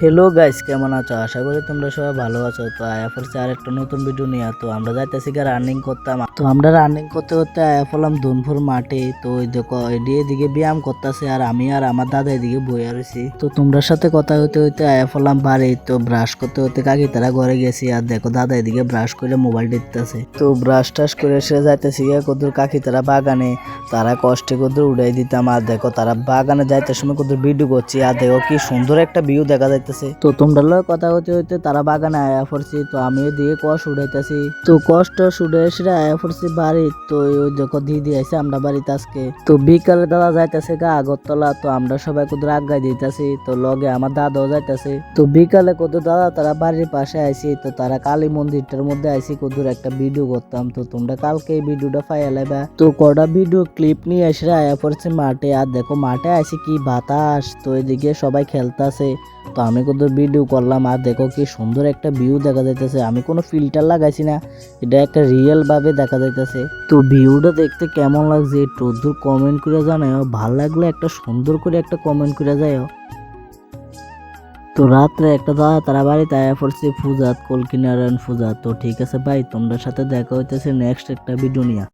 Hello guys, কেমন আছো? আশা করি তোমরা সবাই ভালো আছো। তো আয়া পড়ছে আর একটা নতুন ভিডিও নিয়ে। তো আমরা যাইতেছি রানিং করতাম। তো আমরা রানিং করতে করতে আয়া পড়লাম দুনপুর মাঠে। তো ওই দেখো এদিকে ব্যায়াম করতেছে আর আমি আর আমার দাদা এদিকে বইয়া রয়েছি। তো তোমরা সাথে কথা হইতে হইতে আয়া পড়লাম বাড়ি। তো ব্রাশ করতে করতে কাকি তারা ঘরে গেছি আর দেখো দাদা এদিকে ব্রাশ করে মোবাইল টিপতেছে। তো ব্রাশ টাশ করে সে যাইতেছি কদুর কাকি তারা বাগানে। তারা কষ্টে কদুর উড়াই দিতাম আর দেখো তারা বাগানে যাইতে সময় কদুর ভিডিও করছি আর দেখো কি সুন্দর একটা ভিউ দেখা যাইতেছে। তো তোমরা লগে কথা হইতে হইতে তারা বাগানে আয়া পড়ছি। তো আমি এদিকে কষ উড়াইতেছি। তো কষ্ট উড়ে এসে আয়া পড়ছি বাড়ি। তো ওই দেখো দিদি আইসে আমরা বাড়িতে আজকে। তো বিকালে দাদা যাইতেছে গা আগরতলা। তো আমরা সবাই কদুর আজ্ঞা দিতেছি। তো লগে আমার দাদাও যাইতেছে। তো বিকালে কদুর দাদা তারা বাড়ির পাশে আইসি। তো তারা কালী মন্দিরটার মধ্যে আইসি কদুর একটা ভিডিও করতাম। তো তোমরা কালকে এই ভিডিওটা পাইয়া লাইবা। তো কটা ভিডিও ক্লিপ নিয়ে এসে আয়া পড়ছে মাঠে আর দেখো মাঠে আইসি কি বাতাস। তো এদিকে সবাই খেলতেছে। তো আমি কত ভিডিও করলাম আর দেখো কি সুন্দর একটা ভিউ দেখা যাইতেছে। আমি কোনো ফিল্টার লাগাইছি না, এটা একটা রিয়েল ভাবে দেখা যাইতেছে। তো ভিউটা দেখতে কেমন লাগছে একটু দূর কমেন্ট করে জানাও। ভালো লাগলে একটা সুন্দর করে একটা কমেন্ট করে যাও। তো রাত্রে একটা দাদা তারা বাড়িতে আয়া পড়ছে ফুজাত কলকি নারায়ণ ফুজা। তো ঠিক আছে ভাই, তোমরা সাথে দেখা হইতেছে নেক্সট একটা ভিডিও নিয়ে।